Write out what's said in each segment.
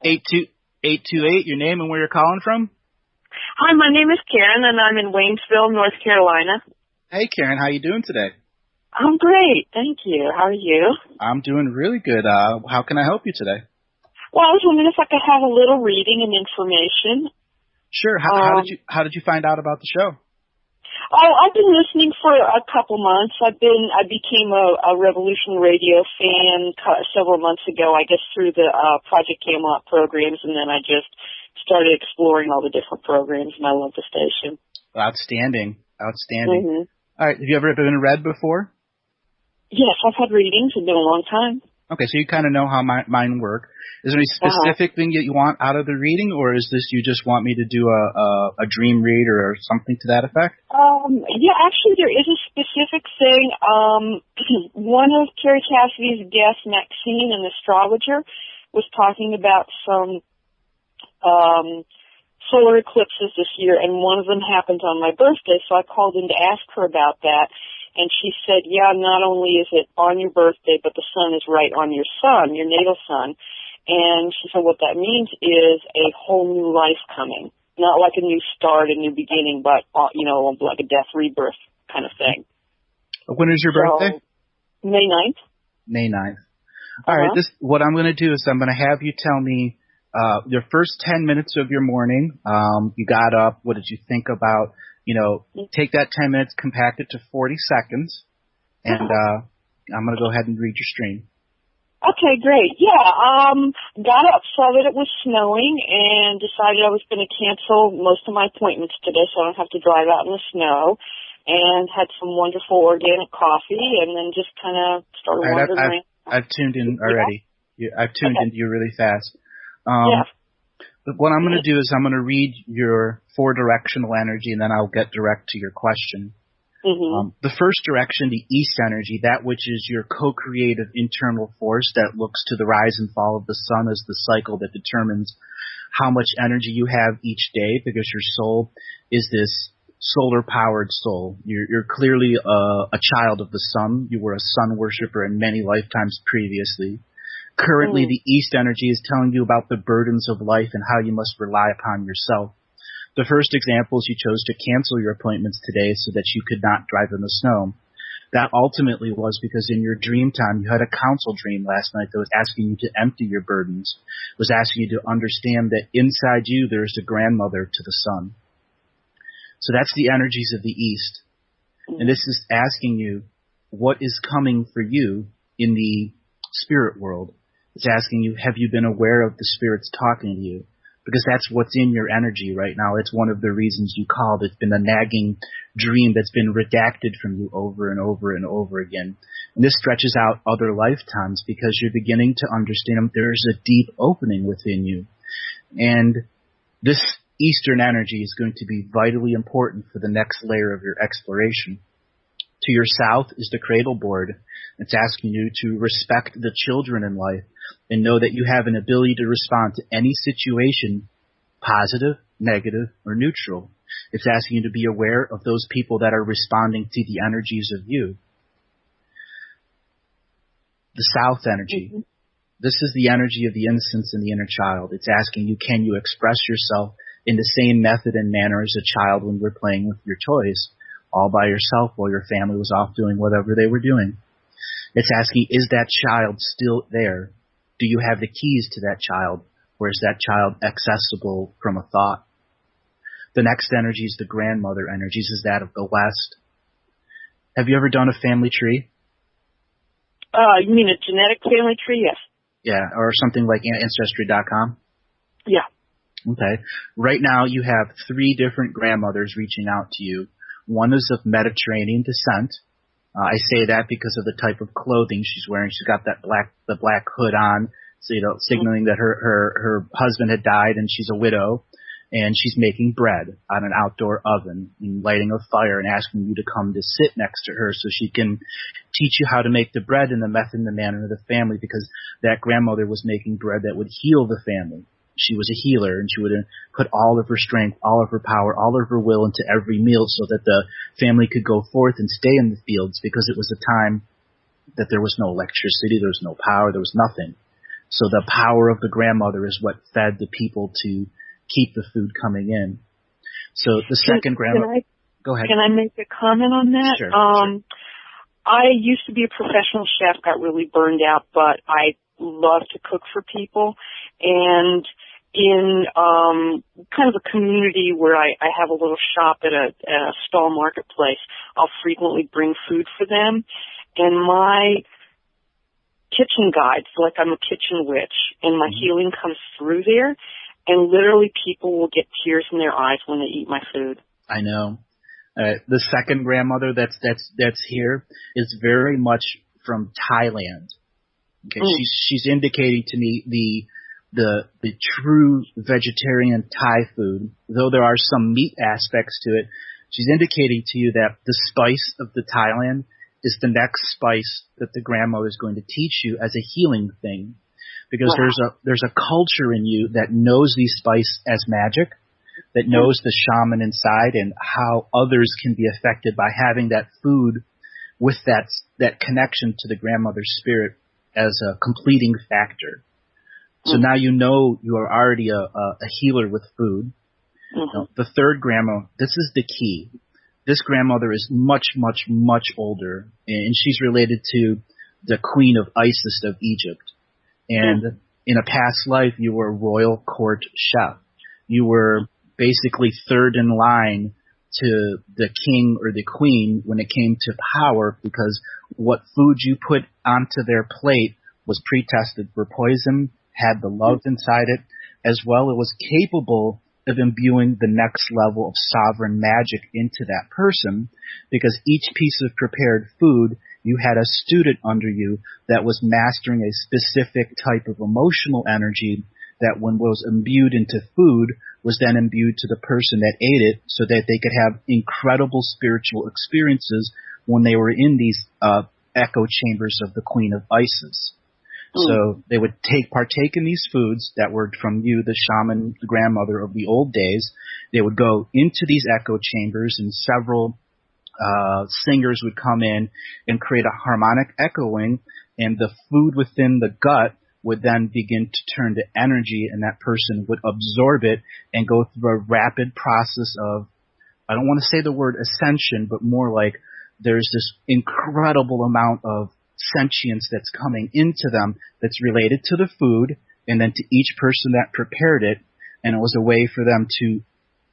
8288, your name and where you're calling from? Hi, my name is Karen, and I'm in Waynesville, North Carolina. Hey, Karen, how you doing today? I'm great, thank you. How are you? I'm doing really good. How can I help you today? Well, I was wondering if I could have a little reading and information. Sure. How did you find out about the show? Oh, I've been listening for a couple months. I became a Revolution Radio fan several months ago, I guess through the Project Camelot programs, and then I just started exploring all the different programs, and I love the station. Outstanding. Mm-hmm. All right. Have you ever been read before? Yes, I've had readings. It's been a long time. Okay, so you kind of know how mine work. Is there any specific thing that you want out of the reading, or is this you just want me to do a dream read or something to that effect? Yeah, actually there is a specific thing. One of Carrie Cassidy's guests, Maxine, an astrologer, was talking about some solar eclipses this year, and one of them happened on my birthday, so I called in to ask her about that. And she said, yeah, not only is it on your birthday, but the sun is right on your sun, your natal sun. And she said what that means is a whole new life coming. Not like a new start, a new beginning, but, like a death rebirth kind of thing. When is your birthday? May 9th. May 9th. All right, what I'm going to do is I'm going to have you tell me your first 10 minutes of your morning. You got up. What did you think about? Take that 10 minutes, compact it to 40 seconds, and I'm going to go ahead and read your stream. Okay, great. Yeah, got up, saw that it was snowing, and decided I was going to cancel most of my appointments today so I don't have to drive out in the snow, and had some wonderful organic coffee, and then just kind of started wandering around. I've tuned in already. Yeah. I've tuned into you really fast. Yeah. But what I'm going to do is I'm going to read your 4-directional energy, and then I'll get direct to your question. Mm-hmm. The first direction, the east energy, that which is your co-creative internal force that looks to the rise and fall of the sun as the cycle that determines how much energy you have each day, because your soul is this solar-powered soul. You're clearly a child of the sun. You were a sun worshiper in many lifetimes previously. Currently, the east energy is telling you about the burdens of life and how you must rely upon yourself. The first example is you chose to cancel your appointments today so that you could not drive in the snow. That ultimately was because in your dream time, you had a counsel dream last night that was asking you to empty your burdens, was asking you to understand that inside you there is a grandmother to the sun. So that's the energies of the east. And this is asking you what is coming for you in the spirit world. It's asking you, have you been aware of the spirits talking to you? Because that's what's in your energy right now. It's one of the reasons you called. It's been a nagging dream that's been redacted from you over and over and over again. And this stretches out other lifetimes because you're beginning to understand there's a deep opening within you. And this eastern energy is going to be vitally important for the next layer of your exploration. To your south is the cradle board. It's asking you to respect the children in life and know that you have an ability to respond to any situation, positive, negative, or neutral. It's asking you to be aware of those people that are responding to the energies of you. The south energy. This is the energy of the innocence and the inner child. It's asking you, can you express yourself in the same method and manner as a child when you were playing with your toys, all by yourself while your family was off doing whatever they were doing? It's asking, is that child still there? Do you have the keys to that child? Or is that child accessible from a thought? The next energy is the grandmother energies, is that of the west. Have you ever done a family tree? You mean a genetic family tree? Yes. Yeah, or something like Ancestry.com? Yeah. Okay. Right now you have 3 different grandmothers reaching out to you. One is of Mediterranean descent. I say that because of the type of clothing she's wearing. She's got the black hood on, so signaling that her husband had died and she's a widow, and she's making bread on an outdoor oven and lighting a fire and asking you to come to sit next to her so she can teach you how to make the bread in the method and the manner of the family, because that grandmother was making bread that would heal the family. She was a healer, and she would put all of her strength, all of her power, all of her will into every meal so that the family could go forth and stay in the fields, because it was a time that there was no electricity, there was no power, there was nothing. So the power of the grandmother is what fed the people to keep the food coming in. So the second grandmother... Go ahead. Can I make a comment on that? Sure. I used to be a professional chef, got really burned out, but I love to cook for people. And in kind of a community where I have a little shop at a stall marketplace, I'll frequently bring food for them. And my kitchen guides, like I'm a kitchen witch, and my healing comes through there. And literally people will get tears in their eyes when they eat my food. I know. The second grandmother that's here is very much from Thailand. Okay, she's indicating to me the true vegetarian Thai food. Though there are some meat aspects to it, she's indicating to you that the spice of the Thailand is the next spice that the grandmother is going to teach you as a healing thing, because there's a culture in you that knows these spices as magic, that knows the shaman inside and how others can be affected by having that food with that connection to the grandmother's spirit as a completing factor. So now you know you are already a healer with food. Now, the third grandma, this is the key. This grandmother is much, much, much older, and she's related to the Queen of Isis of Egypt. And in a past life, you were a royal court chef. You were basically third in line to the king or the queen when it came to power, because what food you put onto their plate was pre-tested for poison, had the love inside it, as well it was capable of imbuing the next level of sovereign magic into that person, because each piece of prepared food, you had a student under you that was mastering a specific type of emotional energy that when was imbued into food was then imbued to the person that ate it, so that they could have incredible spiritual experiences when they were in these echo chambers of the Queen of Isis. So they would partake in these foods that were from you, the shaman, the grandmother of the old days. They would go into these echo chambers, and several singers would come in and create a harmonic echoing, and the food within the gut would then begin to turn to energy, and that person would absorb it and go through a rapid process of, I don't want to say the word ascension, but more like there's this incredible amount of sentience that's coming into them that's related to the food and then to each person that prepared it. And it was a way for them to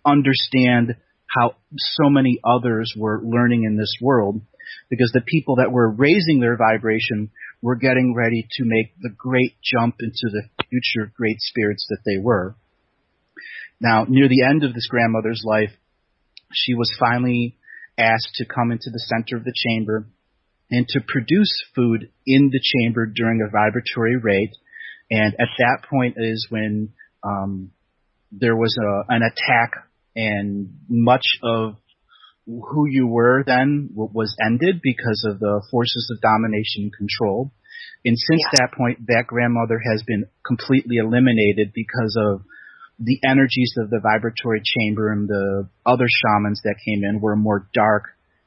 understand how so many others were learning in this world, because the people that were raising their vibration were getting ready to make the great jump into the future great spirits that they were. Now, near the end of this grandmother's life, she was finally asked to come into the center of the chamber and to produce food in the chamber during a vibratory rate. And at that point is when there was an attack, and much of who you were then was ended because of the forces of domination and control. And since that point, that grandmother has been completely eliminated because of the energies of the vibratory chamber, and the other shamans that came in were more dark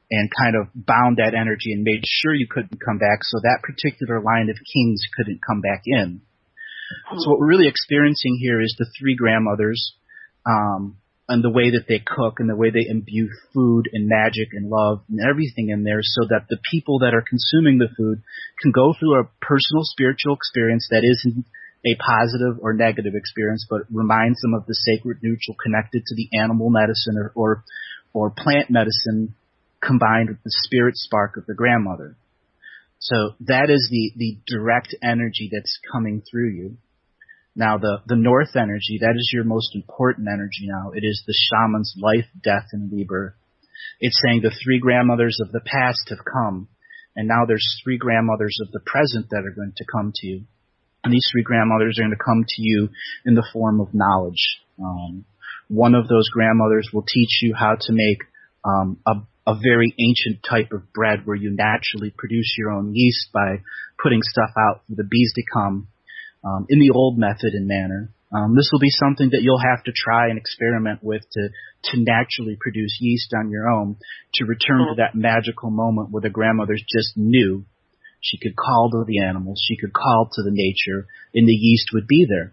and kind of bound that energy and made sure you couldn't come back, so that particular line of kings couldn't come back in. So what we're really experiencing here is the three grandmothers, and the way that they cook and the way they imbue food and magic and love and everything in there, so that the people that are consuming the food can go through a personal spiritual experience that isn't a positive or negative experience, but reminds them of the sacred neutral connected to the animal medicine or plant medicine combined with the spirit spark of the grandmother. So that is the direct energy that's coming through you. Now, the north energy, that is your most important energy now. It is the shaman's life, death, and rebirth. It's saying the three grandmothers of the past have come, and now there's three grandmothers of the present that are going to come to you. And these three grandmothers are going to come to you in the form of knowledge. One of those grandmothers will teach you how to make a very ancient type of bread where you naturally produce your own yeast by putting stuff out for the bees to come. In the old method and manner. This will be something that you'll have to try and experiment with to naturally produce yeast on your own, to return to that magical moment where the grandmothers just knew. She could call to the animals. She could call to the nature, and the yeast would be there.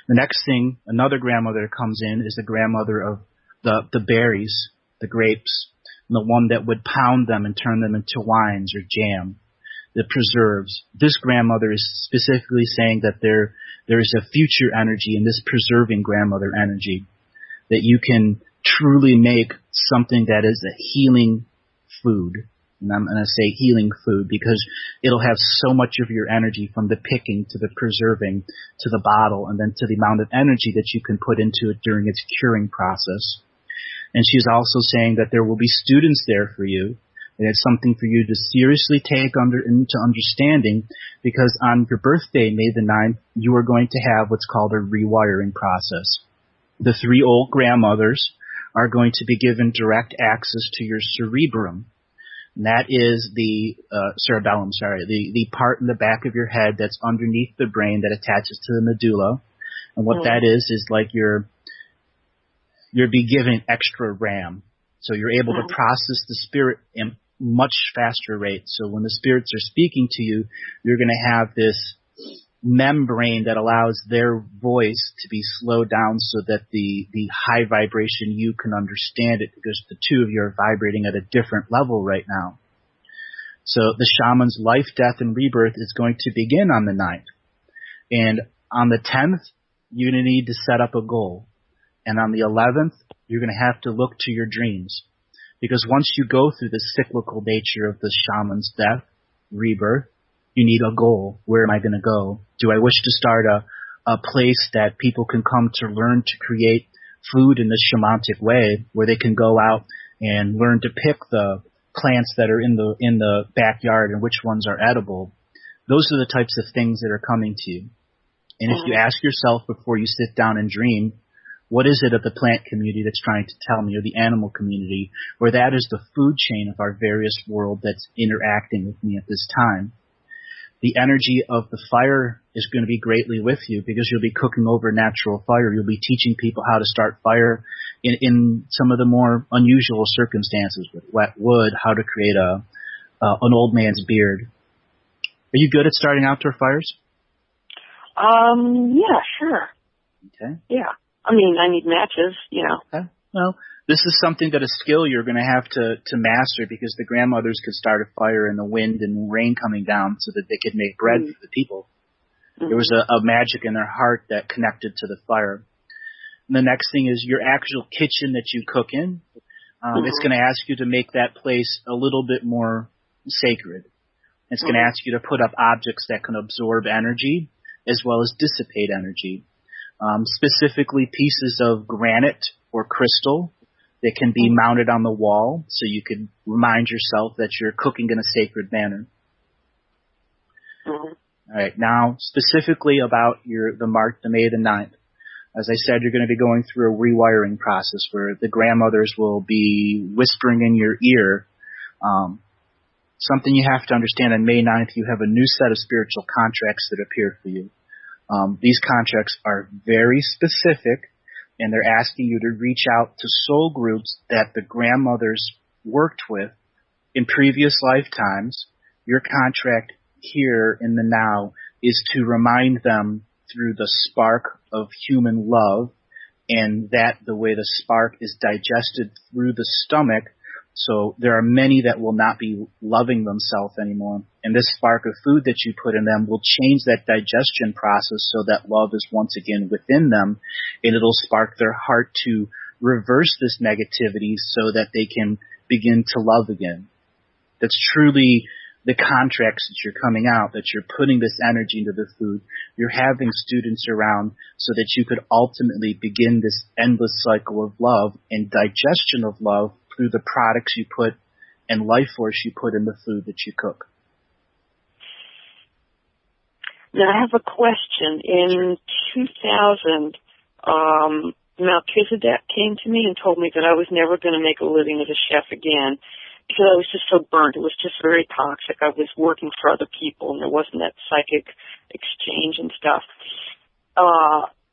The next thing, another grandmother that comes in is the grandmother of the berries, the grapes, and the one that would pound them and turn them into wines or jam, the preserves. This grandmother is specifically saying that there is a future energy in this preserving grandmother energy, that you can truly make something that is a healing food. And I'm going to say healing food because it'll have so much of your energy, from the picking to the preserving to the bottle, and then to the amount of energy that you can put into it during its curing process. And she's also saying that there will be students there for you, and it's something for you to seriously take into understanding, because on your birthday, May the 9th, you are going to have what's called a rewiring process. The 3 old grandmothers are going to be given direct access to your cerebrum. And that is the cerebellum, the part in the back of your head that's underneath the brain that attaches to the medulla. And what that is like you're being given extra RAM. So you're able to process the spirit in much faster rate. So when the spirits are speaking to you, you're going to have this membrane that allows their voice to be slowed down so that the high vibration, you can understand it, because the two of you are vibrating at a different level right now. So the shaman's life, death, and rebirth is going to begin on the 9th. And on the 10th, you're going to need to set up a goal. And on the 11th, you're going to have to look to your dreams. Because once you go through the cyclical nature of the shaman's death, rebirth, you need a goal. Where am I going to go? Do I wish to start a place that people can come to learn to create food in the shamanic way, where they can go out and learn to pick the plants that are in the backyard and which ones are edible? Those are the types of things that are coming to you. And if you ask yourself before you sit down and dream, what is it of the plant community that's trying to tell me, or the animal community, or that is the food chain of our various world that's interacting with me at this time? The energy of the fire is going to be greatly with you, because you'll be cooking over natural fire. You'll be teaching people how to start fire in some of the more unusual circumstances, with wet wood, how to create an old man's beard. Are you good at starting outdoor fires? Yeah, sure. Okay. Yeah. I mean, I need matches, Okay. Well, this is something that a skill you're going to have to master, because the grandmothers could start a fire in the wind and rain coming down so that they could make bread for the people. There was a magic in their heart that connected to the fire. And the next thing is your actual kitchen that you cook in. It's going to ask you to make that place a little bit more sacred. It's going to ask you to put up objects that can absorb energy as well as dissipate energy. Specifically pieces of granite or crystal that can be mounted on the wall, so you can remind yourself that you're cooking in a sacred manner. All right, now specifically about the May the 9th. As I said, you're going to be going through a rewiring process where the grandmothers will be whispering in your ear. Something you have to understand, on May 9th, you have a new set of spiritual contracts that appear for you. These contracts are very specific, and they're asking you to reach out to soul groups that the grandmothers worked with in previous lifetimes. Your contract here in the now is to remind them through the spark of human love, and that the way the spark is digested through the stomach. So there are many that will not be loving themselves anymore. And this spark of food that you put in them will change that digestion process so that love is once again within them, and it'll spark their heart to reverse this negativity so that they can begin to love again. That's truly the contracts that you're coming out, that you're putting this energy into the food. You're having students around so that you could ultimately begin this endless cycle of love and digestion of love through the products you put and life force you put in the food that you cook. Now, I have a question. In 2000, Melchizedek came to me and told me that I was never going to make a living as a chef again, because I was just so burnt. It was just very toxic. I was working for other people, and there wasn't that psychic exchange and stuff.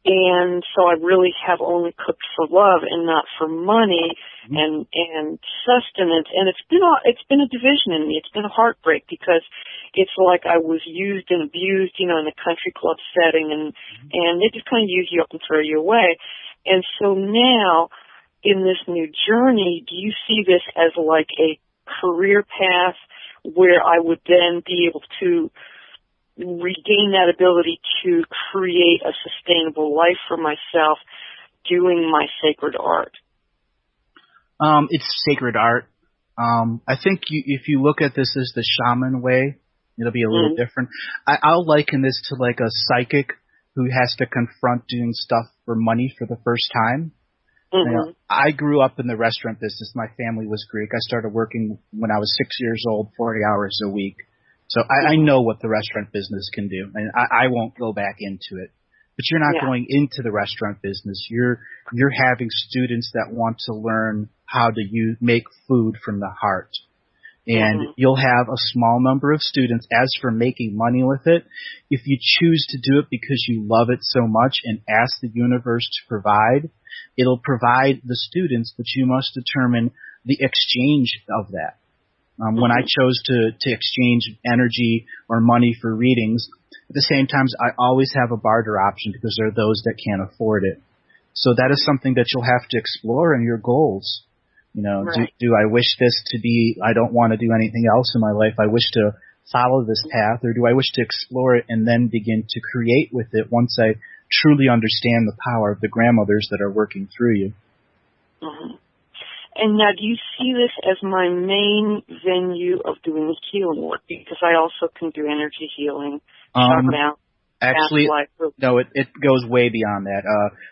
And so I really have only cooked for love and not for money and sustenance. And it's been a division in me. It's been a heartbreak because it's like I was used and abused, in a country club setting, and they just kind of use you up and throw you away. And so now, in this new journey, do you see this as like a career path where I would then be able to regain that ability to create a sustainable life for myself doing my sacred art? It's sacred art. I think if you look at this as the shaman way, it'll be a little different. I'll liken this to like a psychic who has to confront doing stuff for money for the first time. I grew up in the restaurant business. My family was Greek. I started working when I was 6 years old, 40 hours a week. So I know what the restaurant business can do, and I won't go back into it. But you're not going into the restaurant business. You're having students that want to learn how to make food from the heart. And you'll have a small number of students. As for making money with it, if you choose to do it because you love it so much and ask the universe to provide, it'll provide the students, but you must determine the exchange of that. When I chose to exchange energy or money for readings, at the same time, I always have a barter option because there are those that can't afford it. So that is something that you'll have to explore in your goals. Do I wish this to be, I don't want to do anything else in my life, I wish to follow this path, or do I wish to explore it and then begin to create with it once I truly understand the power of the grandmothers that are working through you? And now, do you see this as my main venue of doing healing work? Because I also can do energy healing, chakra. Actually, no, it goes way beyond that.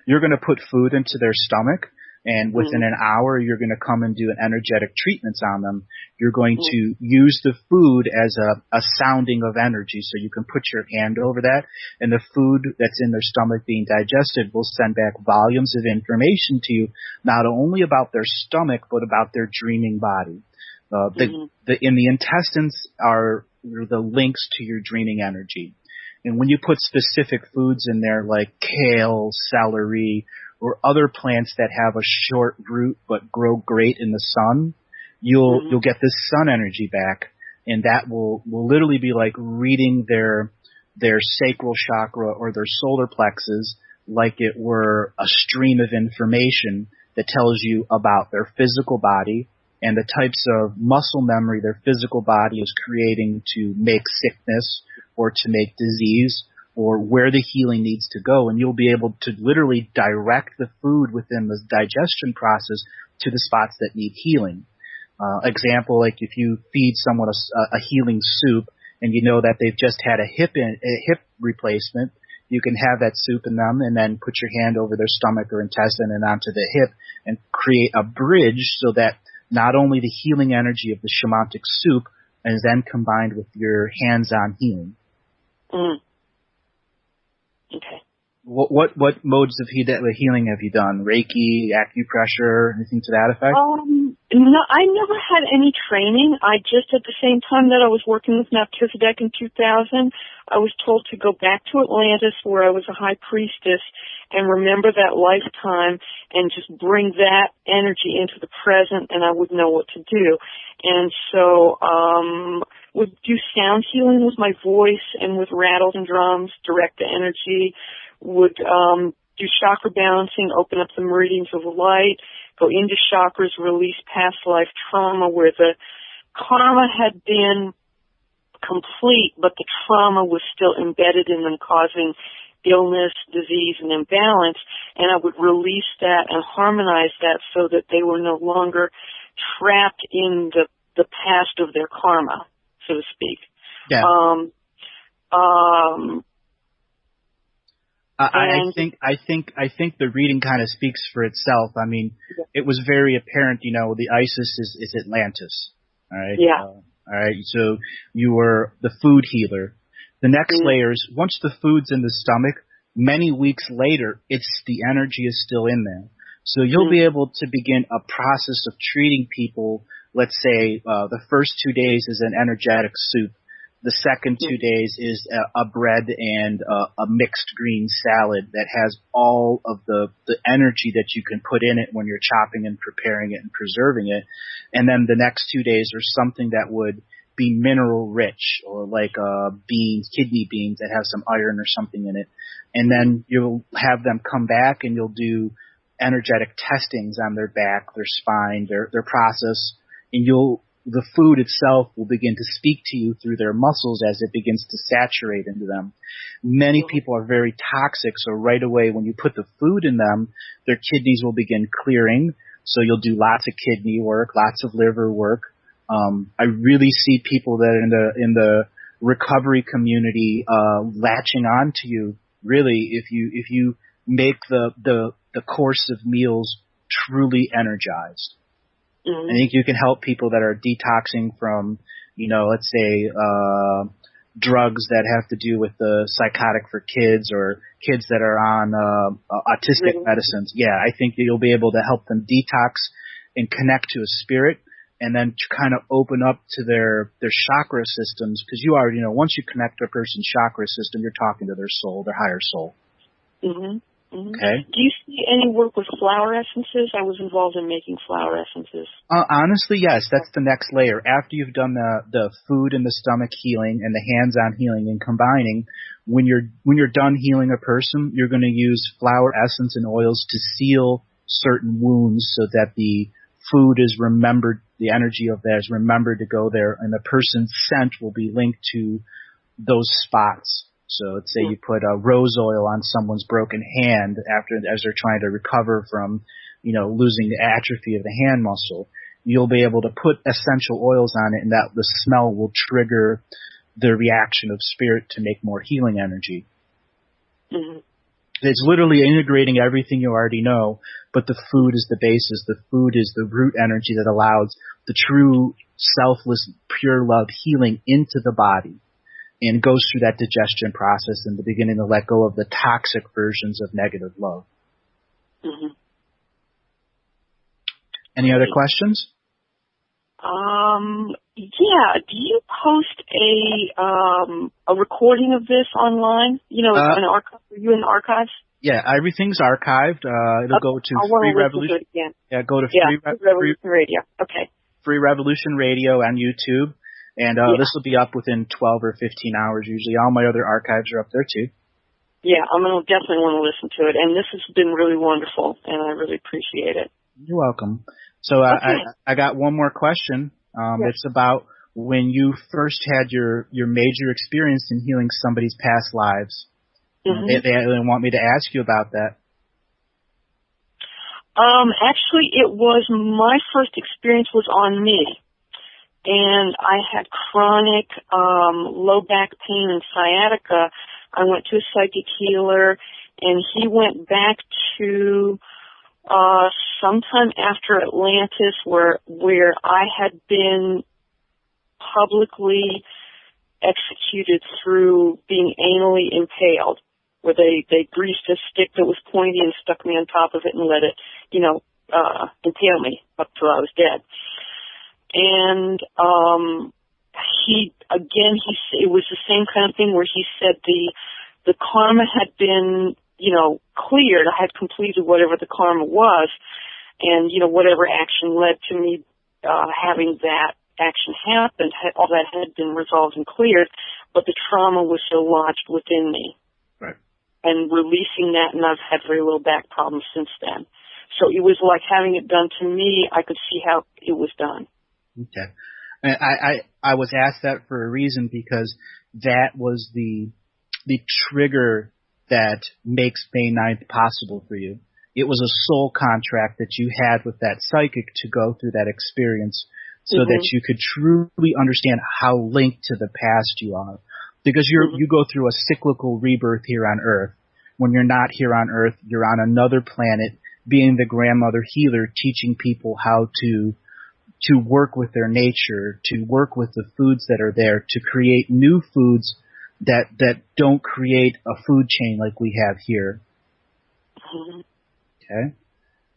You're going to put food into their stomach, and within an hour, you're going to come and do an energetic treatments on them. You're going to use the food as a sounding of energy, so you can put your hand over that, and the food that's in their stomach being digested will send back volumes of information to you, not only about their stomach, but about their dreaming body. In the intestines are the links to your dreaming energy. And when you put specific foods in there like kale, celery, or other plants that have a short root but grow great in the sun, you'll get this sun energy back, and that will literally be like reading their sacral chakra or their solar plexus like it were a stream of information that tells you about their physical body and the types of muscle memory their physical body is creating to make sickness or to make disease, or where the healing needs to go, and you'll be able to literally direct the food within the digestion process to the spots that need healing. Example, like if you feed someone a healing soup and you know that they've just had a hip replacement, you can have that soup in them and then put your hand over their stomach or intestine and onto the hip and create a bridge so that not only the healing energy of the shamanic soup is then combined with your hands-on healing. Okay. What modes of healing have you done? Reiki, acupressure, anything to that effect? No, I never had any training. I just, at the same time that I was working with Melchizedek in 2000, I was told to go back to Atlantis where I was a high priestess and remember that lifetime and just bring that energy into the present, and I would know what to do. And so would do sound healing with my voice and with rattles and drums, direct the energy, would do chakra balancing, open up the meridians of light, go into chakras, release past life trauma where the karma had been complete, but the trauma was still embedded in them, causing illness, disease, and imbalance, and I would release that and harmonize that so that they were no longer trapped in the past of their karma, so to speak. Yeah. I think the reading kind of speaks for itself. I mean, it was very apparent, the ISIS is Atlantis. All right. Yeah. All right. So you were the food healer. The next layer is once the food's in the stomach, many weeks later, the energy is still in there. So you'll be able to begin a process of treating people. Let's say the first 2 days is an energetic soup. The second 2 days is a bread and a mixed green salad that has all of the energy that you can put in it when you're chopping and preparing it and preserving it. And then the next 2 days are something that would be mineral rich, or like beans, kidney beans that have some iron or something in it. And then you'll have them come back and you'll do energetic testings on their back, their spine, their process, and the food itself will begin to speak to you through their muscles as it begins to saturate into them. Many people are very toxic, so right away when you put the food in them, their kidneys will begin clearing. So you'll do lots of kidney work, lots of liver work. I really see people that in the recovery community latching on to you. Really, if you make the course of meals truly energized. I think you can help people that are detoxing from, let's say, drugs that have to do with the psychotic for kids, or kids that are on autistic medicines. Yeah, I think that you'll be able to help them detox and connect to a spirit, and then to kind of open up to their chakra systems, because you already know once you connect to a person's chakra system, you're talking to their soul, their higher soul. Okay. Do you see any work with flower essences? I was involved in making flower essences. Honestly, yes. That's the next layer. After you've done the food and the stomach healing and the hands-on healing and combining, when you're done healing a person, you're going to use flower essence and oils to seal certain wounds so that the food is remembered, the energy of that is remembered to go there, and the person's scent will be linked to those spots. So let's say you put rose oil on someone's broken hand as they're trying to recover from, losing the atrophy of the hand muscle. You'll be able to put essential oils on it, and that the smell will trigger the reaction of spirit to make more healing energy. It's literally integrating everything you already know, but the food is the basis. The food is the root energy that allows the true, selfless, pure love healing into the body, and goes through that digestion process and the beginning to let go of the toxic versions of negative love. Any other questions? Yeah. Do you post a recording of this online? An archive? Are you in the archives? Yeah, everything's archived. It'll go to Free Revolution. Yeah, go to Free Revolution Radio. Okay. Free Revolution Radio on YouTube. And this will be up within 12 or 15 hours usually. All my other archives are up there too. Yeah, I'm going to definitely want to listen to it. And this has been really wonderful, and I really appreciate it. You're welcome. So I got one more question. It's about when you first had your major experience in healing somebody's past lives. They want me to ask you about that. Actually, my first experience was on me. And I had chronic low back pain and sciatica. I went to a psychic healer, and he went back to sometime after Atlantis, where I had been publicly executed through being anally impaled, where they greased a stick that was pointy and stuck me on top of it and let it, impale me up till I was dead. And it was the same kind of thing where he said the karma had been, cleared. I had completed whatever the karma was, and, whatever action led to me having that action happen, all that had been resolved and cleared, but the trauma was still lodged within me. Right. And releasing that, and I've had very little back problems since then. So it was like having it done to me. I could see how it was done. Okay. I was asked that for a reason, because that was the trigger that makes May 9th possible for you. It was a soul contract that you had with that psychic to go through that experience so that you could truly understand how linked to the past you are. Because you go through a cyclical rebirth here on Earth. When you're not here on Earth, you're on another planet, being the grandmother healer, teaching people how to work with their nature, to work with the foods that are there, to create new foods that don't create a food chain like we have here. Okay?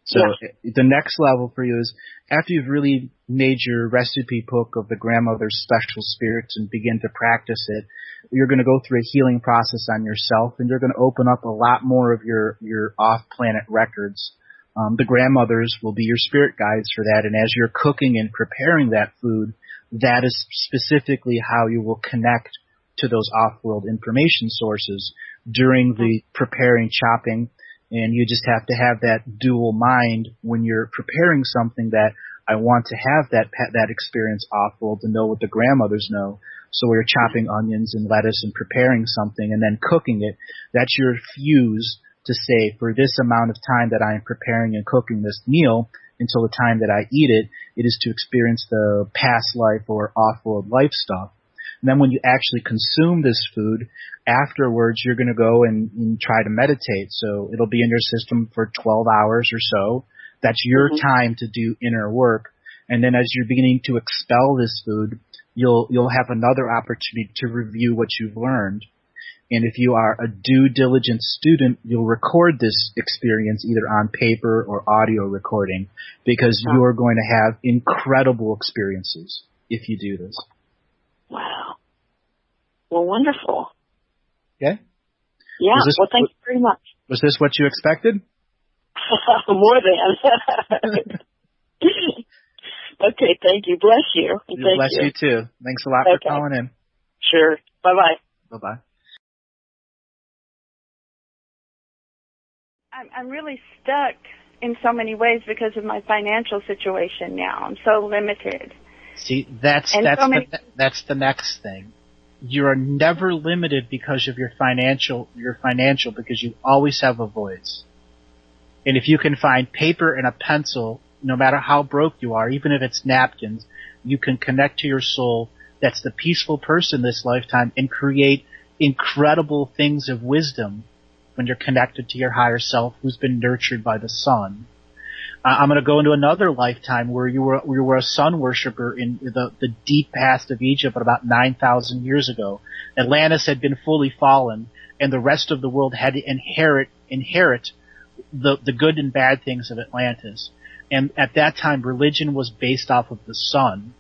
So the next level for you is after you've really made your recipe book of the grandmother's special spirits and begin to practice it, you're going to go through a healing process on yourself, and you're going to open up a lot more of your off-planet records. The grandmothers will be your spirit guides for that, and as you're cooking and preparing that food, that is specifically how you will connect to those off-world information sources during the preparing, chopping. And you just have to have that dual mind when you're preparing something that I want to have that experience off-world to know what the grandmothers know. So we're chopping onions and lettuce and preparing something and then cooking it. That's your fuse to say, for this amount of time that I am preparing and cooking this meal until the time that I eat it, it is to experience the past life or off-world life stuff. And then when you actually consume this food, afterwards you're going to go and try to meditate. So it'll be in your system for 12 hours or so. That's your time to do inner work. And then as you're beginning to expel this food, you'll have another opportunity to review what you've learned. And if you are a due diligence student, you'll record this experience either on paper or audio recording, because you're going to have incredible experiences if you do this. Wow. Well, wonderful. Okay. Yeah. Well, thank you very much. Was this what you expected? More than. Okay. Thank you. Bless you. Bless you too. Thanks a lot for calling in. Sure. Bye-bye. Bye-bye. I'm really stuck in so many ways because of my financial situation now. I'm so limited. See, that's the next thing. You are never limited because of your financial because you always have a voice. And if you can find paper and a pencil, no matter how broke you are, even if it's napkins, you can connect to your soul that's the peaceful person this lifetime and create incredible things of wisdom when you're connected to your higher self who's been nurtured by the sun. I'm going to go into another lifetime where you were a sun worshiper in the deep past of Egypt about 9,000 years ago. Atlantis had been fully fallen, and the rest of the world had to inherit the good and bad things of Atlantis. And at that time, religion was based off of the sun,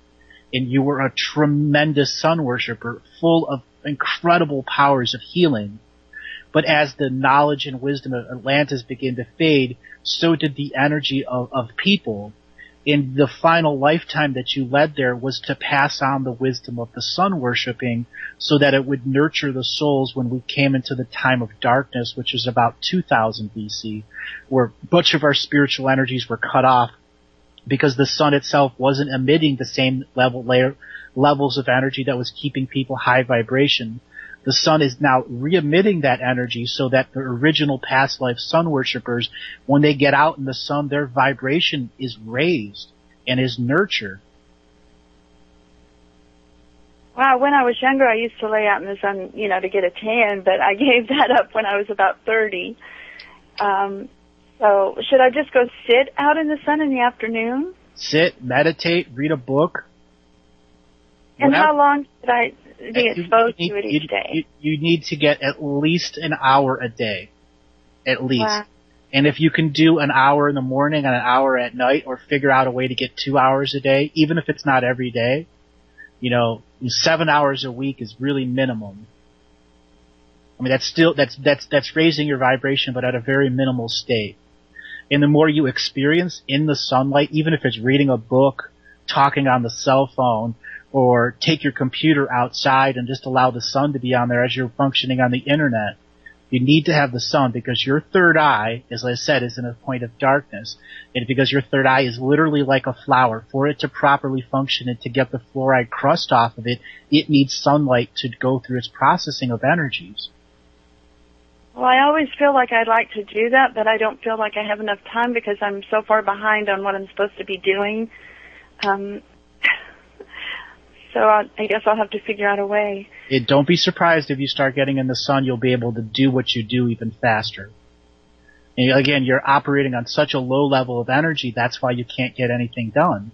and you were a tremendous sun worshiper, full of incredible powers of healing. But as the knowledge and wisdom of Atlantis began to fade, so did the energy of people. In the final lifetime that you led there was to pass on the wisdom of the sun worshipping so that it would nurture the souls when we came into the time of darkness, which is about 2000 BC, where a bunch of our spiritual energies were cut off because the sun itself wasn't emitting the same levels of energy that was keeping people high vibration. The sun is now re-emitting that energy so that the original past life sun worshippers, when they get out in the sun, their vibration is raised and is nurtured. Wow, when I was younger, I used to lay out in the sun, to get a tan, but I gave that up when I was about 30. So should I just go sit out in the sun in the afternoon? Sit, meditate, read a book. And how long should I be exposed to it each day? You need to get at least an hour a day. At least. Wow. And if you can do an hour in the morning and an hour at night, or figure out a way to get 2 hours a day, even if it's not every day, 7 hours a week is really minimum. I mean, that's raising your vibration, but at a very minimal state. And the more you experience in the sunlight, even if it's reading a book, talking on the cell phone, or take your computer outside and just allow the sun to be on there as you're functioning on the internet. You need to have the sun because your third eye, as I said, is in a point of darkness. And because your third eye is literally like a flower, for it to properly function and to get the fluoride crust off of it, it needs sunlight to go through its processing of energies. Well, I always feel like I'd like to do that, but I don't feel like I have enough time because I'm so far behind on what I'm supposed to be doing. So I guess I'll have to figure out a way. Don't be surprised if you start getting in the sun, you'll be able to do what you do even faster. And again, you're operating on such a low level of energy, that's why you can't get anything done.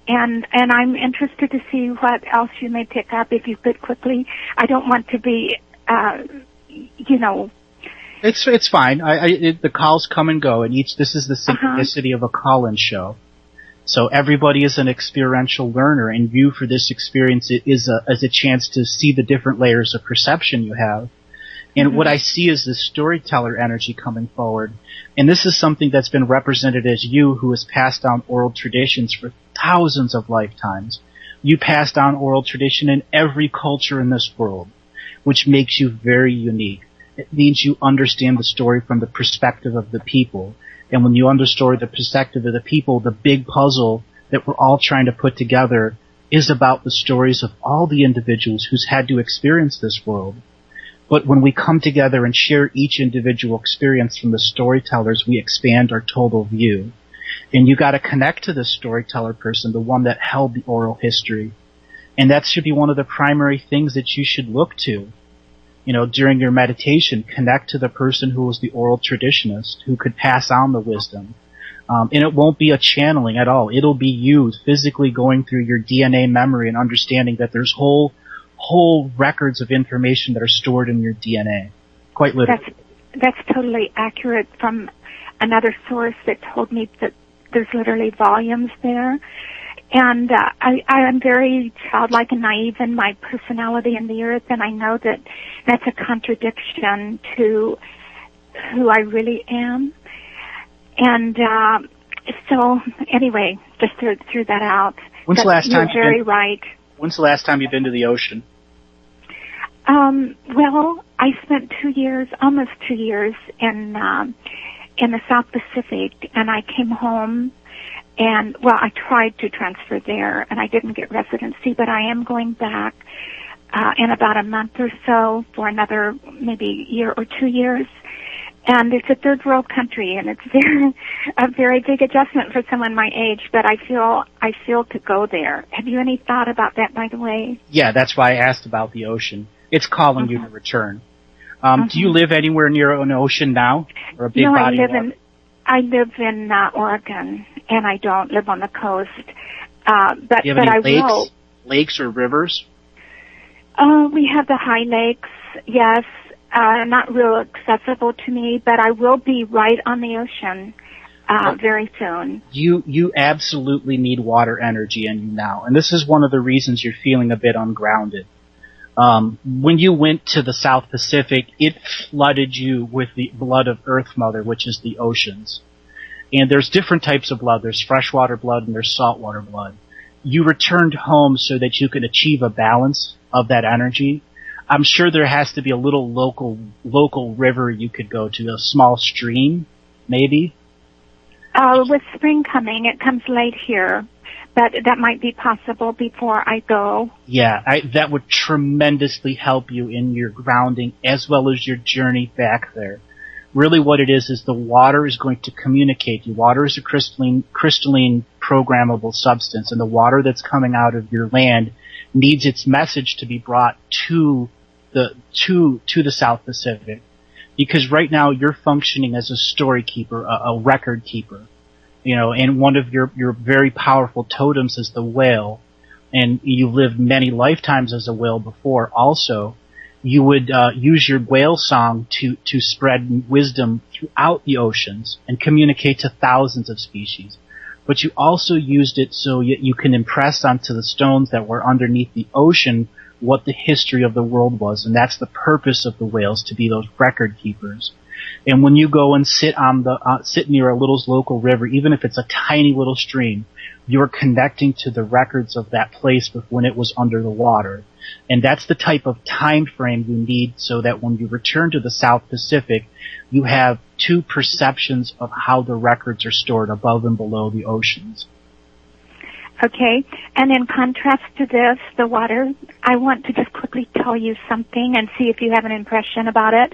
And I'm interested to see what else you may pick up if you could quickly. I don't want to be, It's fine. The calls come and go, and this is the synchronicity of a call-in show. So everybody is an experiential learner, and you, for this experience, is a chance to see the different layers of perception you have. And what I see is the storyteller energy coming forward. And this is something that's been represented as you, who has passed down oral traditions for thousands of lifetimes. You pass down oral tradition in every culture in this world, which makes you very unique. It means you understand the story from the perspective of the people. And when you understand the perspective of the people, the big puzzle that we're all trying to put together is about the stories of all the individuals who's had to experience this world. But when we come together and share each individual experience from the storytellers, we expand our total view. And you got to connect to the storyteller person, the one that held the oral history. And that should be one of the primary things that you should look to. During your meditation, connect to the person who was the oral traditionist, who could pass on the wisdom. And it won't be a channeling at all. It'll be you physically going through your DNA memory and understanding that there's whole records of information that are stored in your DNA. Quite literally. That's totally accurate from another source that told me that there's literally volumes there. And I am very childlike and naive in my personality in the earth, and I know that that's a contradiction to who I really am. And so, anyway, just threw that out. When's the last time you're very right. When's the last time you've been to the ocean? Well, I spent almost 2 years in the South Pacific, and I came home. And, I tried to transfer there, and I didn't get residency, but I am going back in about a month or so for another maybe year or 2 years. And it's a third world country, and it's a very big adjustment for someone my age, but I feel to go there. Have you any thought about that, by the way? Yeah, that's why I asked about the ocean. It's calling you to return. Do you live anywhere near an ocean now, or a big body of water? I live in Oregon, and I don't live on the coast. But do you have any I will. Lakes or rivers? We have the high lakes, yes. Not real accessible to me, but I will be right on the ocean very soon. You absolutely need water energy in you now, and this is one of the reasons you're feeling a bit ungrounded. When you went to the South Pacific, it flooded you with the blood of Earth Mother, which is the oceans. And there's different types of blood. There's freshwater blood and there's saltwater blood. You returned home so that you could achieve a balance of that energy. I'm sure there has to be a little local river you could go to, a small stream, maybe. With spring coming, it comes late here. But that might be possible before I go. Yeah, that would tremendously help you in your grounding as well as your journey back there. Really what it is the water is going to communicate you. Water is a crystalline programmable substance, and the water that's coming out of your land needs its message to be brought to the South Pacific. Because right now you're functioning as a story keeper, a record keeper. And one of your very powerful totems is the whale, and you lived many lifetimes as a whale before also. You would use your whale song to spread wisdom throughout the oceans and communicate to thousands of species. But you also used it so you can impress onto the stones that were underneath the ocean what the history of the world was, and that's the purpose of the whales, to be those record keepers. And when you go and sit near a little local river, even if it's a tiny little stream, you're connecting to the records of that place when it was under the water. And that's the type of time frame you need so that when you return to the South Pacific, you have two perceptions of how the records are stored above and below the oceans. Okay, and in contrast to this, the water, I want to just quickly tell you something and see if you have an impression about it.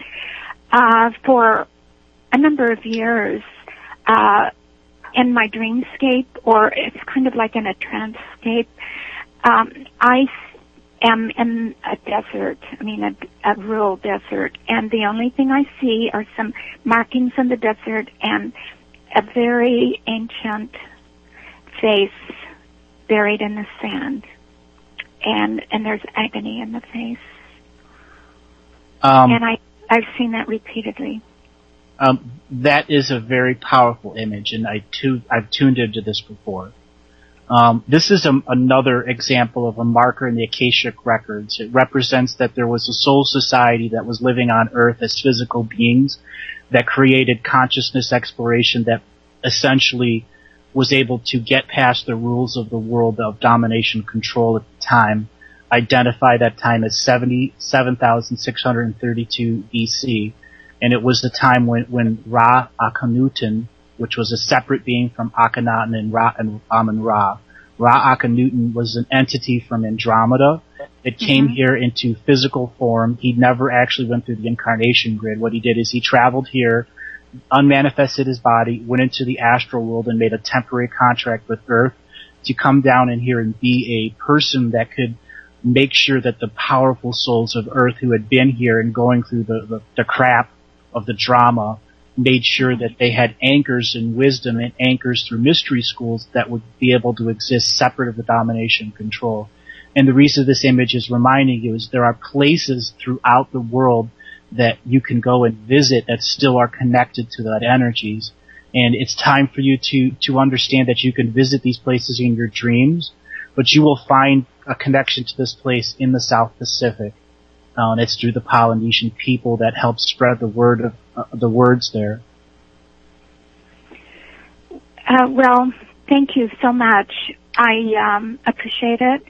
For a number of years, in my dreamscape, or it's kind of like in a transscape, I am in a desert, a rural desert, and the only thing I see are some markings in the desert and a very ancient face buried in the sand, and there's agony in the face. And I've seen that repeatedly. That is a very powerful image, and I've tuned into this before. This is another example of a marker in the Akashic records. It represents that there was a soul society that was living on Earth as physical beings that created consciousness exploration that essentially was able to get past the rules of the world of domination control at the time, identify that time as 77,632 BC, and it was the time when Ra Akhenaten, which was a separate being from Akhenaten and Amun-Ra. Ra Akhenaten was an entity from Andromeda that came here into physical form. He never actually went through the incarnation grid. What he did is he traveled here, unmanifested his body, went into the astral world and made a temporary contract with Earth to come down in here and be a person that could make sure that the powerful souls of Earth who had been here and going through the crap of the drama made sure that they had anchors in wisdom and anchors through mystery schools that would be able to exist separate of the domination control. And the reason this image is reminding you is there are places throughout the world that you can go and visit that still are connected to that energies. And it's time for you to understand that you can visit these places in your dreams, but you will find a connection to this place in the South Pacific. And it's through the Polynesian people that help spread the word of the words there. Well, thank you so much. I appreciate it.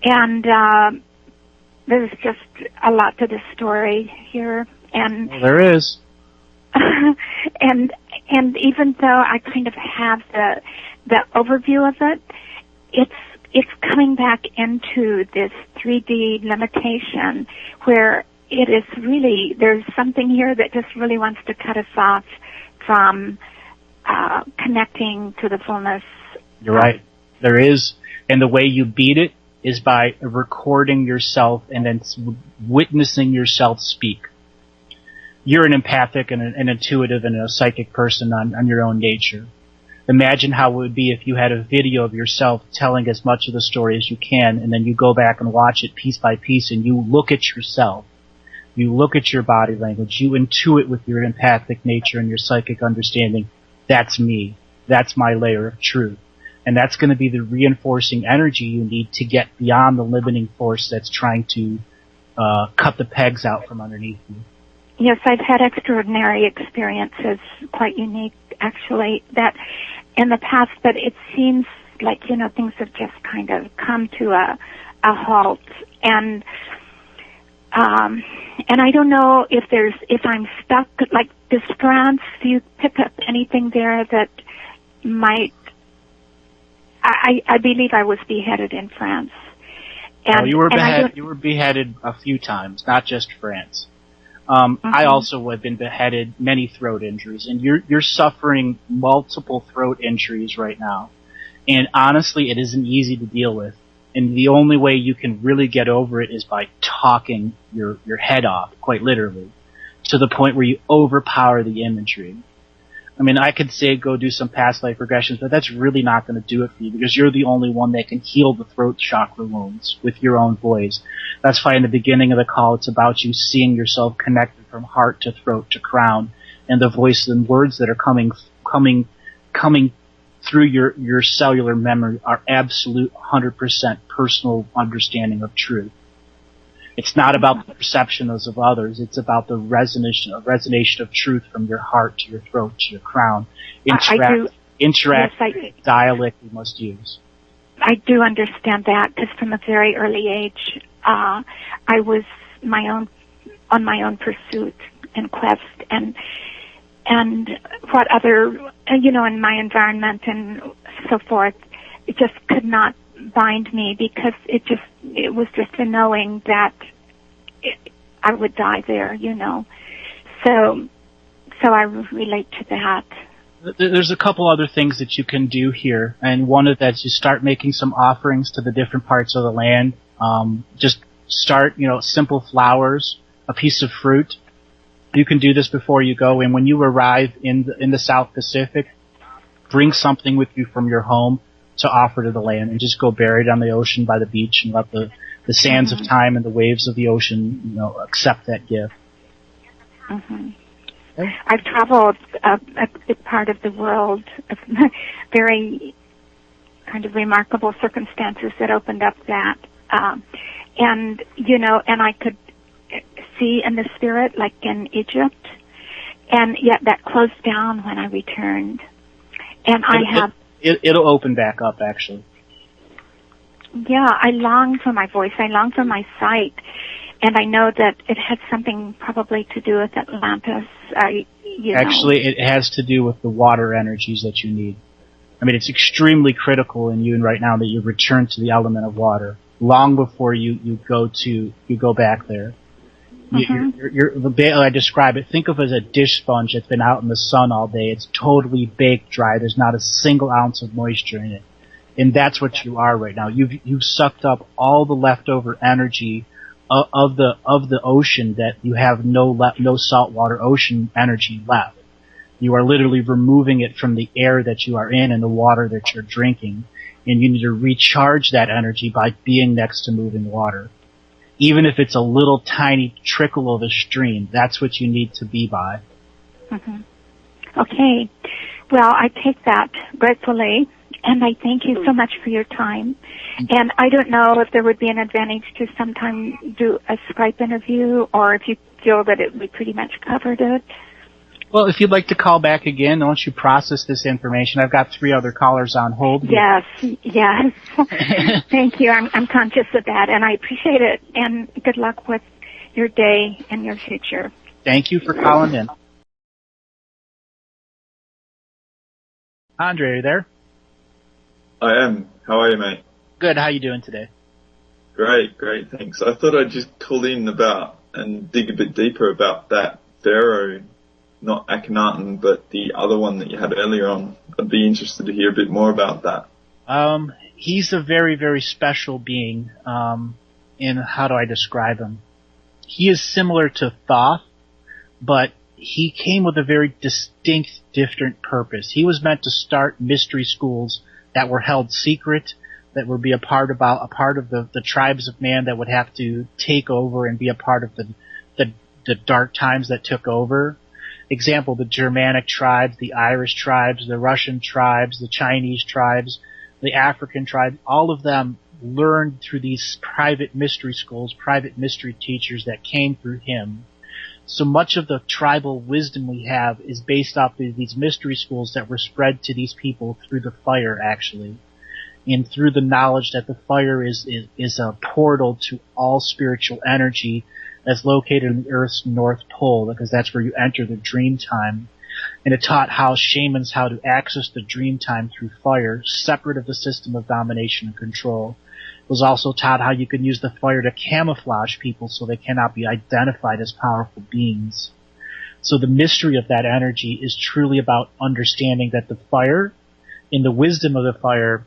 And there's just a lot to this story here. And well, there is. and even though I kind of have the overview of it, it's coming back into this 3D limitation where it is really, there's something here that just really wants to cut us off from connecting to the fullness. You're right. There is. And the way you beat it is by recording yourself and then witnessing yourself speak. You're an empathic and an intuitive and a psychic person on your own nature. Imagine how it would be if you had a video of yourself telling as much of the story as you can, and then you go back and watch it piece by piece, and you look at yourself. You look at your body language. You intuit with your empathic nature and your psychic understanding. That's me. That's my layer of truth. And that's going to be the reinforcing energy you need to get beyond the limiting force that's trying to cut the pegs out from underneath you. Yes, I've had extraordinary experiences, quite unique, actually, that in the past, but it seems like, things have just kind of come to a halt. And I don't know if I'm stuck, like this France, do you pick up anything there that might, I believe I was beheaded in France. And, you were beheaded a few times, not just France. I also have been beheaded, many throat injuries, and you're suffering multiple throat injuries right now. And honestly, it isn't easy to deal with. And the only way you can really get over it is by talking your head off, quite literally, to the point where you overpower the imagery. I mean, I could say go do some past life regressions, but that's really not going to do it for you because you're the only one that can heal the throat chakra wounds with your own voice. That's why in the beginning of the call, it's about you seeing yourself connected from heart to throat to crown, and the voice and words that are coming through your cellular memory are absolute 100% personal understanding of truth. It's not about the perceptions of others. It's about the resonation of truth from your heart to your throat to your crown. Interact dialect you must use. I do understand that because from a very early age, I was on my own pursuit and quest and what other, in my environment and so forth, it just could not bind me because it was just a knowing that I would die there, So I relate to that. There's a couple other things that you can do here, and one of that is you start making some offerings to the different parts of the land. Just start, simple flowers, a piece of fruit. You can do this before you go, and when you arrive in the South Pacific, bring something with you from your home to offer to the land, and just go bury it on the ocean by the beach and let the sands of time and the waves of the ocean, accept that gift. Mm-hmm. Okay. I've traveled a big part of the world, very kind of remarkable circumstances that opened up that. And I could see in the spirit, like in Egypt, and yet that closed down when I returned. And it'll open back up, actually. Yeah, I long for my voice. I long for my sight. And I know that it had something probably to do with Atlantis. Actually, it has to do with the water energies that you need. I mean, it's extremely critical in you right now that you return to the element of water long before you go back there. I describe it. Think of it as a dish sponge that's been out in the sun all day. It's totally baked dry. There's not a single ounce of moisture in it, and that's what you are right now. You've sucked up all the leftover energy of the ocean, that you have no saltwater ocean energy left. You are literally removing it from the air that you are in and the water that you're drinking, and you need to recharge that energy by being next to moving water. Even if it's a little tiny trickle of a stream, that's what you need to be by. Mm-hmm. Okay. Well, I take that gratefully, and I thank you so much for your time. And I don't know if there would be an advantage to sometime do a Skype interview, or if you feel that we pretty much covered it. Well, if you'd like to call back again, once you process this information, I've got 3 other callers on hold. Yes. Thank you. I'm conscious of that, and I appreciate it. And good luck with your day and your future. Thank you for calling in. Andre, are you there? I am. How are you, mate? Good. How you doing today? Great, thanks. I thought I'd just call in and dig a bit deeper about that pharaoh, not Akhenaten, but the other one that you had earlier on. I'd be interested to hear a bit more about that. He's a very, very special being. In how do I describe him? He is similar to Thoth, but he came with a very distinct, different purpose. He was meant to start mystery schools that were held secret, that would be a part of the tribes of man that would have to take over and be a part of the dark times that took over. Example, the Germanic tribes, the Irish tribes, the Russian tribes, the Chinese tribes, the African tribes, all of them learned through these private mystery schools, private mystery teachers that came through him. So much of the tribal wisdom we have is based off of these mystery schools that were spread to these people through the fire, actually. And through the knowledge that the fire is a portal to all spiritual energy that's located in the Earth's North Pole, because that's where you enter the dream time. And it taught shamans how to access the dream time through fire, separate of the system of domination and control. It was also taught how you can use the fire to camouflage people so they cannot be identified as powerful beings. So the mystery of that energy is truly about understanding that the fire, in the wisdom of the fire,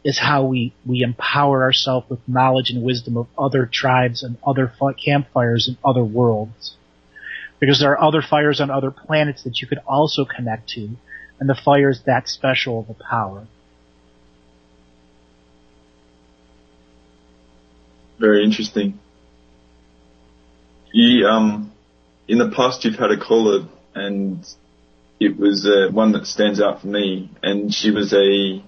is how we empower ourselves with knowledge and wisdom of other tribes and other campfires in other worlds. Because there are other fires on other planets that you could also connect to, and the fire is that special of a power. Very interesting. In the past you've had a caller, and it was one that stands out for me, and she was a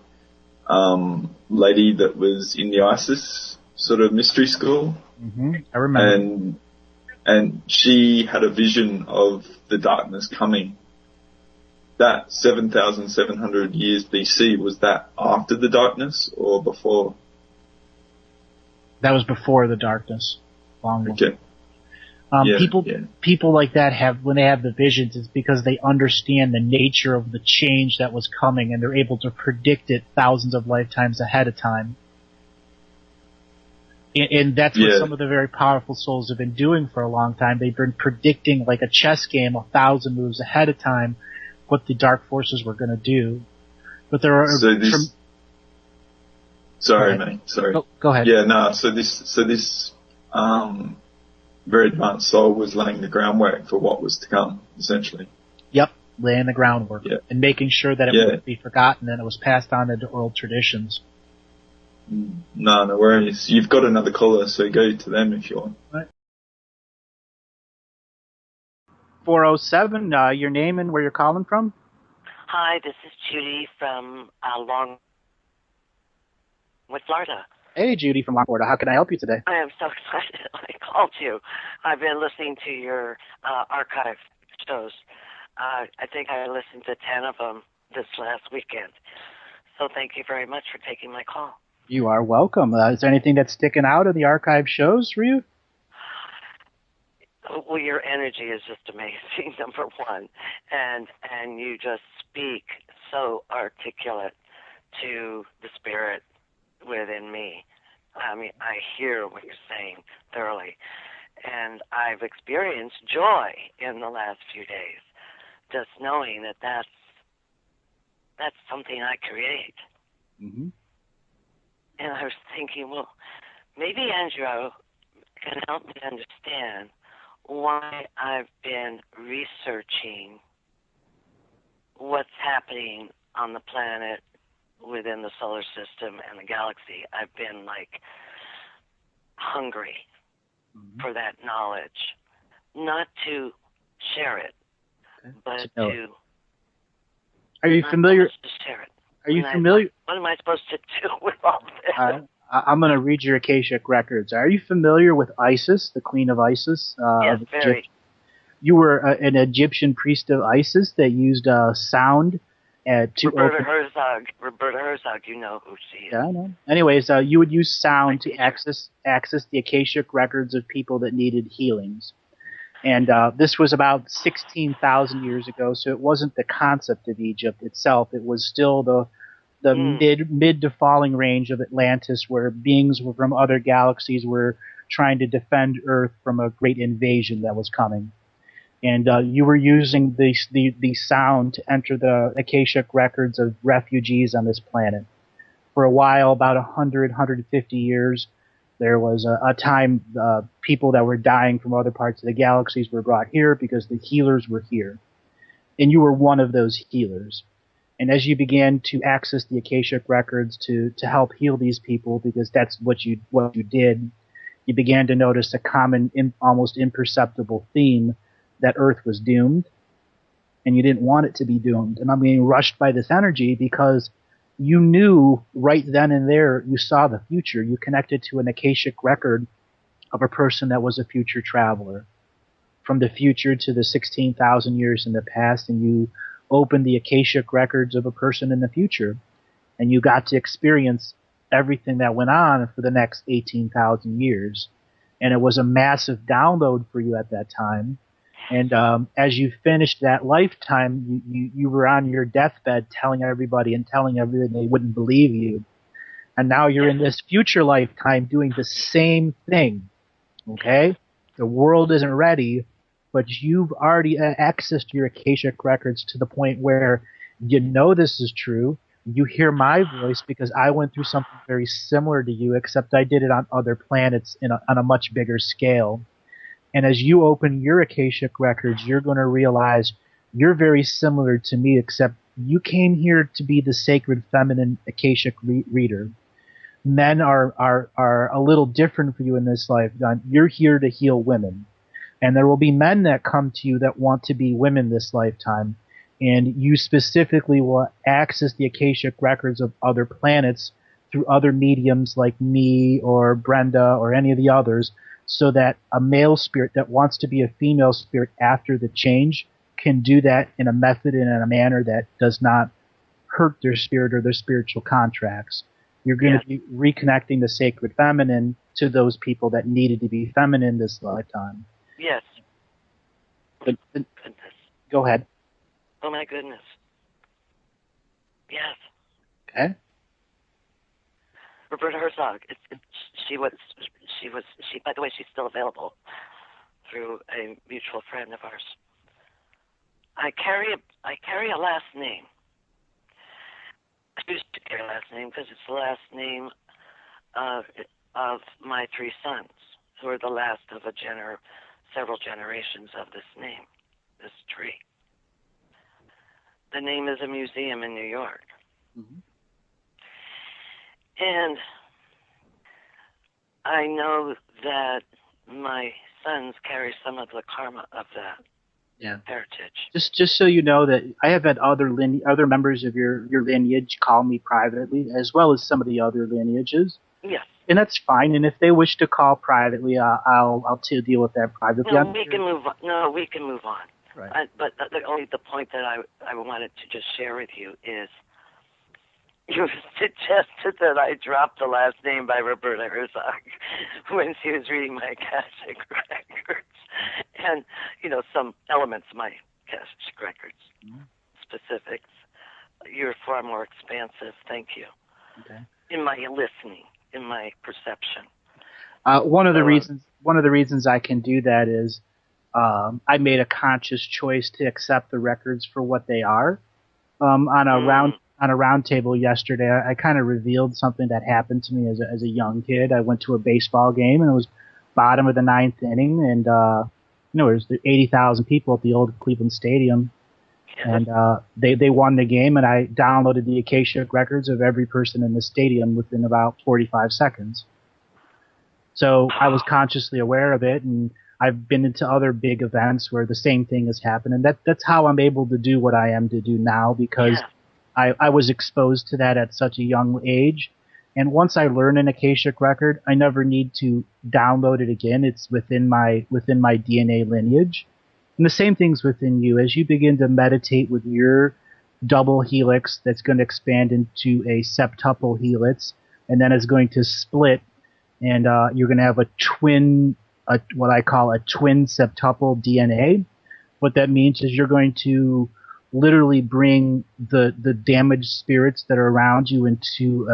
lady that was in the ISIS sort of mystery school. Mm-hmm. I remember. And she had a vision of the darkness coming. That 7,700 years BC, was that after the darkness or before? That was before the darkness. Long before. Okay. People like that when they have the visions, it's because they understand the nature of the change that was coming, and they're able to predict it thousands of lifetimes ahead of time. And that's what some of the very powerful souls have been doing for a long time. They've been predicting, like a chess game, 1,000 moves ahead of time, what the dark forces were going to do. But there are... Sorry, mate. Sorry. Go ahead. Yeah, no. So this very advanced soul was laying the groundwork for what was to come, essentially. Yep, laying the groundwork and making sure that it wouldn't be forgotten and it was passed on into oral traditions. No worries. You've got another caller, so go to them if you want. Right. 407, your name and where you're calling from? Hi, this is Judy from Longwood, Florida. Hey, Judy from Florida. How can I help you today? I am so excited I called you. I've been listening to your archive shows. I think I listened to 10 of them this last weekend. So thank you very much for taking my call. You are welcome. Is there anything that's sticking out of the archive shows for you? Well, your energy is just amazing, number one. And you just speak so articulate to the spirit within me. I mean, I hear what you're saying thoroughly. And I've experienced joy in the last few days, just knowing that that's something I create. Mm-hmm. And I was thinking, well, maybe Andrew can help me understand why I've been researching what's happening on the planet, within the solar system and the galaxy. I've been hungry for that knowledge, not to share it, but to. Are you familiar? To share it. Are you familiar? What am I supposed to do with all this? I'm going to read your Akashic records. Are you familiar with Isis, the Queen of Isis? Yes, very. You were an Egyptian priest of Isis that used sound to Roberta Herzog, you know who she is. Yeah, I know. Anyways, you would use sound to access the Akashic records of people that needed healings. And this was about 16,000 years ago, so it wasn't the concept of Egypt itself. It was still the mid to falling range of Atlantis, where beings from other galaxies were trying to defend Earth from a great invasion that was coming. And you were using the sound to enter the Akashic records of refugees on this planet. For a while, about 150 years, there was a time people that were dying from other parts of the galaxies were brought here because the healers were here. And you were one of those healers. And as you began to access the Akashic records to help heal these people, because that's what you did, you began to notice a common, almost imperceptible theme that Earth was doomed, and you didn't want it to be doomed. And I'm being rushed by this energy because you knew right then and there, you saw the future. You connected to an Akashic record of a person that was a future traveler from the future to the 16,000 years in the past, and you opened the Akashic records of a person in the future, and you got to experience everything that went on for the next 18,000 years. And it was a massive download for you at that time. And as you finished that lifetime, you were on your deathbed telling everybody they wouldn't believe you. And now you're in this future lifetime doing the same thing. Okay? The world isn't ready, but you've already accessed your Akashic records to the point where you know this is true. You hear my voice because I went through something very similar to you, except I did it on other planets on a much bigger scale. And as you open your Akashic records, you're going to realize you're very similar to me, except you came here to be the sacred feminine Akashic reader. Men are a little different for you in this life. You're here to heal women. And there will be men that come to you that want to be women this lifetime. And you specifically will access the Akashic records of other planets through other mediums like me or Brenda or any of the others, so that a male spirit that wants to be a female spirit after the change can do that in a method and in a manner that does not hurt their spirit or their spiritual contracts. You're going to be reconnecting the sacred feminine to those people that needed to be feminine this lifetime. Yes. Goodness. Go ahead. Oh my goodness. Yes. Okay. Roberta Herzog. She, by the way, she's still available through a mutual friend of ours. I carry a last name. I choose to carry a last name because it's the last name of my three sons, who are the last of several generations of this name, this tree. The name is a museum in New York. Mm-hmm. And I know that my sons carry some of the karma of that heritage. Just so you know that I have had other members of your lineage call me privately, as well as some of the other lineages. Yes. And that's fine. And if they wish to call privately, I'll deal with that privately. No, we can move on. No, we can move on. Right. But the point that I wanted to just share with you is you suggested that I drop the last name by Roberta Herzog when she was reading my Akashic records. And, some elements of my Akashic records, specifics. You're far more expansive. Thank you. Okay. In my listening, in my perception. One of the reasons I can do that is I made a conscious choice to accept the records for what they are. On a round table yesterday, I kind of revealed something that happened to me as a young kid. I went to a baseball game and it was bottom of the ninth inning, and there's 80,000 people at the old Cleveland Stadium, and they won the game, and I downloaded the Akashic records of every person in the stadium within about 45 seconds. So I was consciously aware of it, and I've been into other big events where the same thing has happened, and that's how I'm able to do what I am to do now, because I was exposed to that at such a young age. And once I learn an Akashic record, I never need to download it again. It's within my DNA lineage. And the same thing's within you. As you begin to meditate with your double helix that's going to expand into a septuple helix, and then it's going to split, and you're going to have what I call a twin septuple DNA. What that means is you're going to literally bring the damaged spirits that are around you into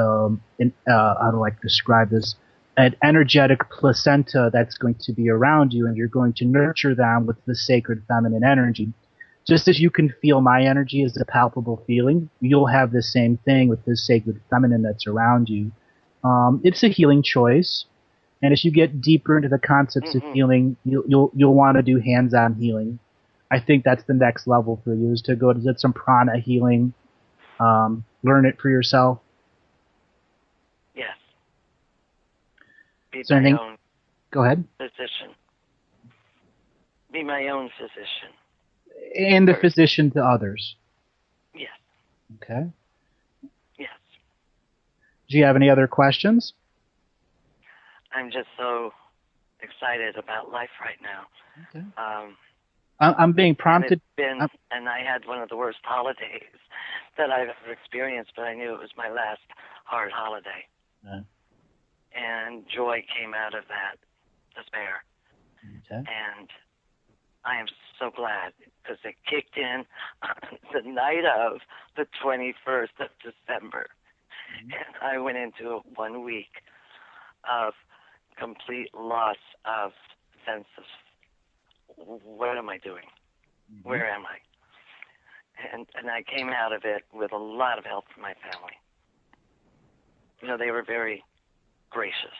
how do I describe this? An energetic placenta that's going to be around you, and you're going to nurture them with the sacred feminine energy. Just as you can feel my energy as a palpable feeling, you'll have the same thing with the sacred feminine that's around you. It's a healing choice, and as you get deeper into the concepts of healing, you'll want to do hands-on healing. I think that's the next level for you, is to go to get some prana healing, learn it for yourself. Yes. Be my own Go ahead. physician. Be my own physician. And the physician to others. Yes. Okay. Yes. Do you have any other questions? I'm just so excited about life right now. Okay. I'm being prompted. And I had one of the worst holidays that I've ever experienced, but I knew it was my last hard holiday. And joy came out of that despair. Okay. And I am so glad, because it kicked in on the night of the 21st of December. And I went into 1 week of complete loss of sense of what am I doing? Where am I? And I came out of it with a lot of help from my family. They were very gracious.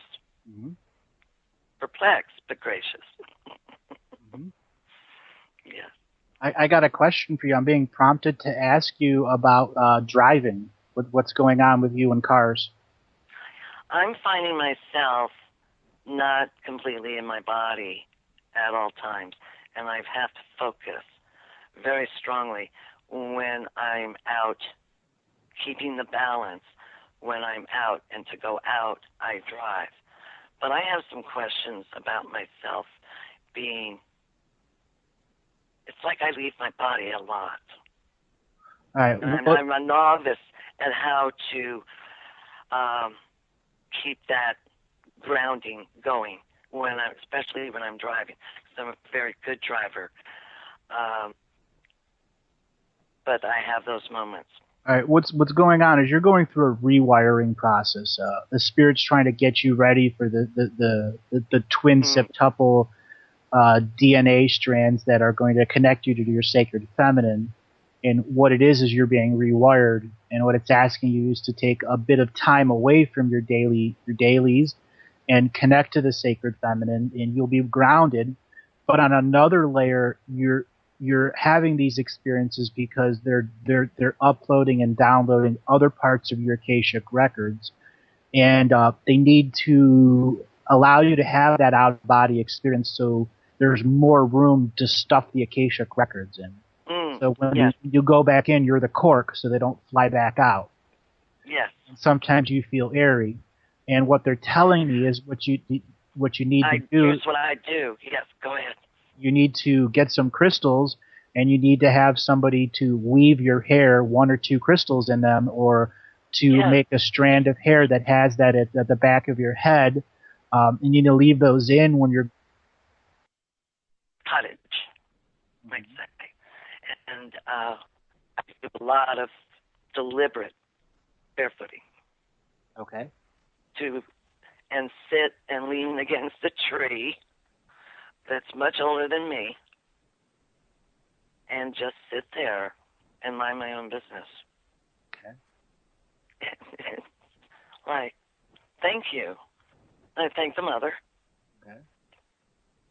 Perplexed, but gracious. Yeah. I got a question for you. I'm being prompted to ask you about driving. What's going on with you and cars? I'm finding myself not completely in my body at all times, and I have to focus very strongly when I'm out, keeping the balance when I'm out, and to go out, I drive. But I have some questions about myself it's like I leave my body a lot. All right. I'm a novice at how to keep that grounding going, especially when I'm driving, because I'm a very good driver. But I have those moments. All right. What's going on is you're going through a rewiring process. The spirit's trying to get you ready for the twin septuple DNA strands that are going to connect you to your sacred feminine. And what it is you're being rewired, and what it's asking you is to take a bit of time away from your dailies and connect to the sacred feminine, and you'll be grounded. But on another layer, you're having these experiences because they're uploading and downloading other parts of your Akashic records, and they need to allow you to have that out-of-body experience so there's more room to stuff the Akashic records in. So when you go back in, you're the cork, so they don't fly back out. Yes. And sometimes you feel airy, and what they're telling me is what you need to do. Here's what I do. Yes, go ahead. You need to get some crystals, and you need to have somebody to weave your hair, 1 or 2 crystals in them, or to make a strand of hair that has that at the back of your head. And you need to leave those in when you're cottage. Exactly. And I do a lot of deliberate barefooting. Okay. And sit and lean against a tree that's much older than me and just sit there and mind my own business. Okay. Like, thank you. I thank the mother. Okay.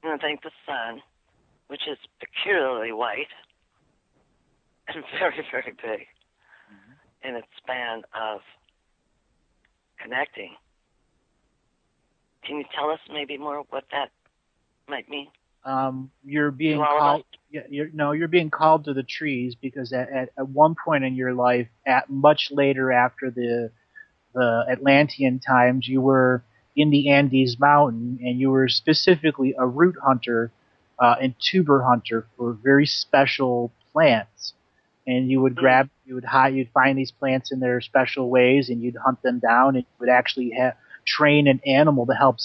And I thank the sun, which is peculiarly white and very, very big in its span of connecting. Can you tell us maybe more what that might mean? You're being called. You're being called to the trees because at one point in your life, at much later after the Atlantean times, you were in the Andes Mountain and you were specifically a root hunter and tuber hunter for very special plants. And you would you'd find these plants in their special ways, and you'd hunt them down, and you would actually train an animal to help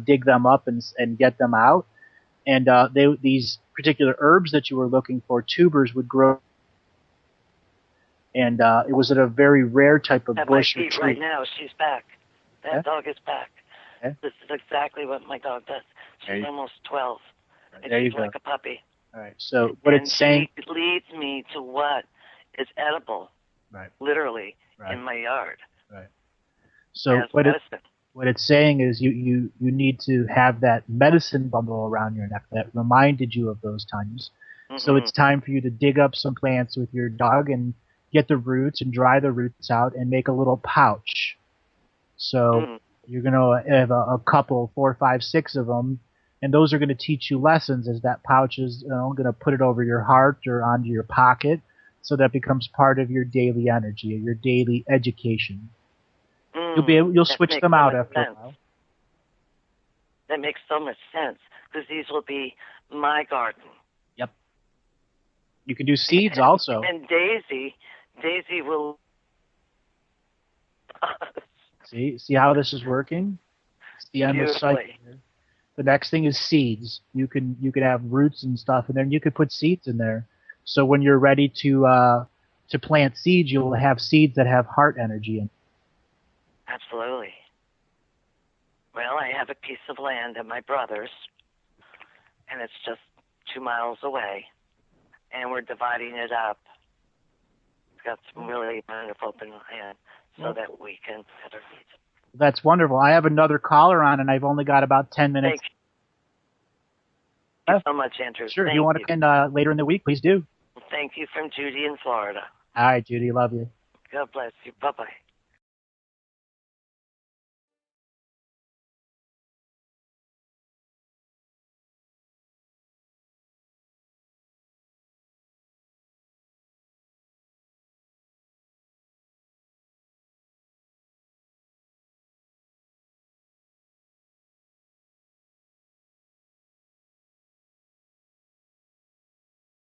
dig them up and get them out. And these particular herbs that you were looking for, tubers, would grow. And it was at a very rare type of bush or tree. Right now, she's back. That dog is back. Okay. This is exactly what my dog does. She's almost 12. And there she's you go. Like a puppy. All right. So what it's saying, it leads me to what is edible, literally, in my yard. Right. So what it's saying is you need to have that medicine bundle around your neck that reminded you of those times. Mm-hmm. So it's time for you to dig up some plants with your dog and get the roots and dry the roots out and make a little pouch. So you're going to have a couple, 4, 5, 6 of them. And those are going to teach you lessons as that pouch is going to put it over your heart or onto your pocket, so that becomes part of your daily energy, your daily education. You'll switch them out after a while. That makes so much sense, because these will be my garden. Yep. You can do seeds also. And Daisy will. See how this is working? It's the endless cycle here. The next thing is seeds. You can have roots and stuff, and then you could put seeds in there. So when you're ready to plant seeds, you'll have seeds that have heart energy in it. Absolutely. Well, I have a piece of land at my brother's, and it's just 2 miles away, and we're dividing it up. It's got some really wonderful open land so that we can plant our seeds. That's wonderful. I have another caller on, and I've only got about 10 minutes. Thank you so much, Andrew. Sure. If you want to come in later in the week, please do. Thank you from Judy in Florida. All right, Judy. Love you. God bless you. Bye-bye.